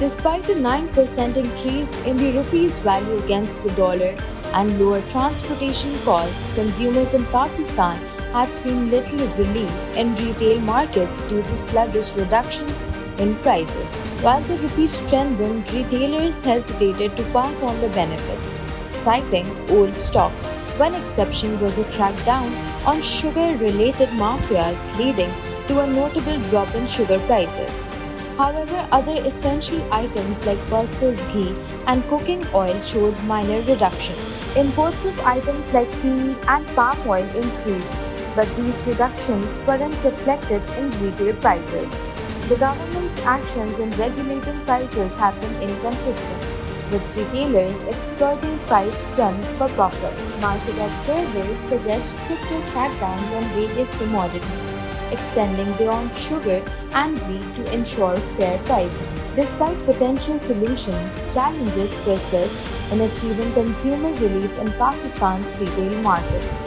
Despite a 9% increase in the rupee's value against the dollar and lower transportation costs, consumers in Pakistan have seen little relief in retail markets due to sluggish reductions in prices. While the rupee strengthened, retailers hesitated to pass on the benefits, citing old stocks. One exception was a crackdown on sugar-related mafias, leading to a notable drop in sugar prices. However, other essential items like pulses, ghee, and cooking oil showed minor reductions. Imports of items like tea and palm oil increased, but these reductions weren't reflected in retail prices. The government's actions in regulating prices have been inconsistent, with retailers exploiting price trends for profit. Market observers suggest stricter crackdowns on various commodities, extending beyond sugar and wheat to ensure fair pricing. Despite potential solutions, challenges persist in achieving consumer relief in Pakistan's retail markets.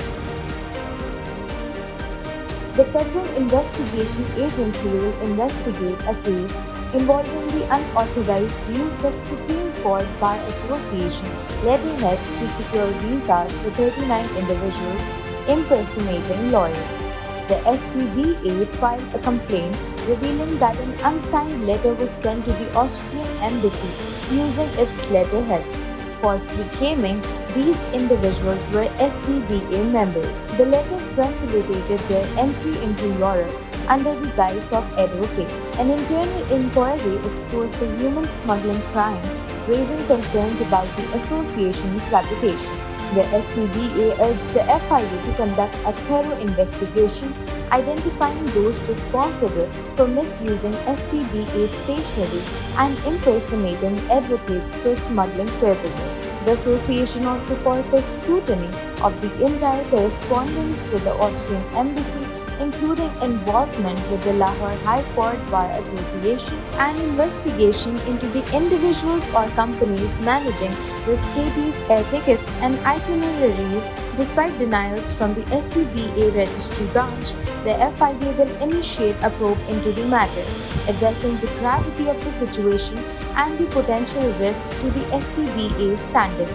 The Federal Investigation Agency will investigate a case involving the unauthorized use of Supreme Court Bar Association letterheads to secure visas for 39 individuals impersonating lawyers. The SCBA filed a complaint revealing that an unsigned letter was sent to the Austrian embassy using its letterheads, falsely claiming these individuals were SCBA members. The letter facilitated their entry into Europe under the guise of advocates. An internal inquiry exposed the human smuggling crime, raising concerns about the association's reputation. The SCBA urged the FIA to conduct a thorough investigation, identifying those responsible for misusing SCBA stationery and impersonating advocates for smuggling purposes. The association also called for scrutiny of the entire correspondence with the Austrian embassy, including involvement with the Lahore High Court Bar Association and investigation into the individuals or companies managing the scabies air tickets and itineraries. Despite denials from the SCBA registry branch, the FIA will initiate a probe into the matter, addressing the gravity of the situation and the potential risks to the SCBA's standing.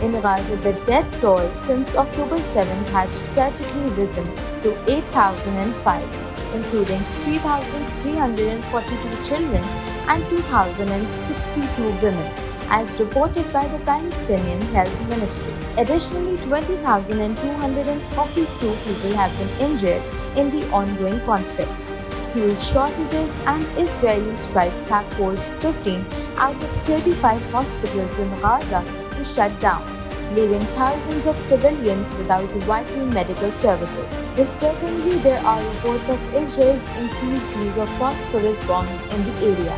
In Gaza, the death toll since October 7th has tragically risen to 8,005, including 3,342 children and 2,062 women, as reported by the Palestinian Health Ministry. Additionally, 20,242 people have been injured in the ongoing conflict. Fuel shortages and Israeli strikes have forced 15 out of 35 hospitals in Gaza to shut down, leaving thousands of civilians without vital medical services. Disturbingly, there are reports of Israel's increased use of phosphorus bombs in the area.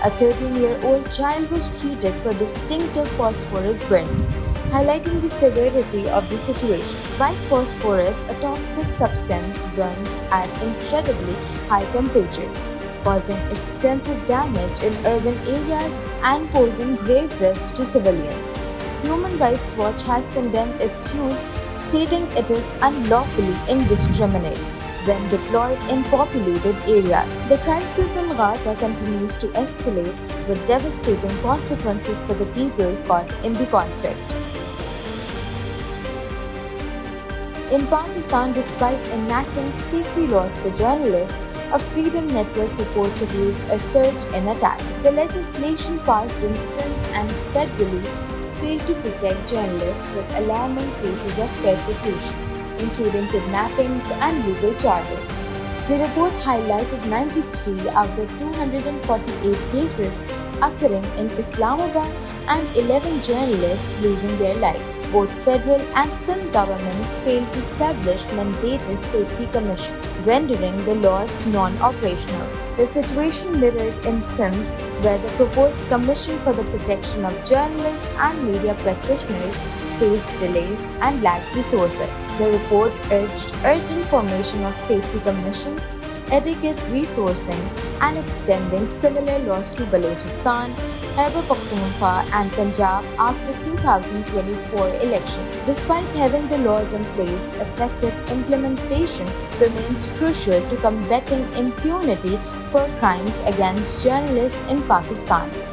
A 13-year-old child was treated for distinctive phosphorus burns, highlighting the severity of the situation. While phosphorus, a toxic substance, burns at incredibly high temperatures, causing extensive damage in urban areas and posing grave risks to civilians. Human Rights Watch has condemned its use, stating it is unlawfully indiscriminate when deployed in populated areas. The crisis in Gaza continues to escalate, with devastating consequences for the people caught in the conflict. In Pakistan, despite enacting safety laws for journalists, a Freedom Network report reveals a surge in attacks. The legislation passed in Sindh and federally failed to protect journalists, with alarming cases of persecution, including kidnappings and legal charges. The report highlighted 93 out of 248 cases occurring in Islamabad and 11 journalists losing their lives. Both federal and Sindh governments failed to establish mandated safety commissions, rendering the laws non-operational. The situation mirrored in Sindh, where the proposed Commission for the Protection of Journalists and Media Practitioners faced delays and lacked resources. The report urged urgent formation of safety commissions, adequate resourcing, and extending similar laws to Balochistan, Khyber Pakhtunkhwa, and Punjab after 2024 elections. Despite having the laws in place, effective implementation remains crucial to combating impunity for crimes against journalists in Pakistan.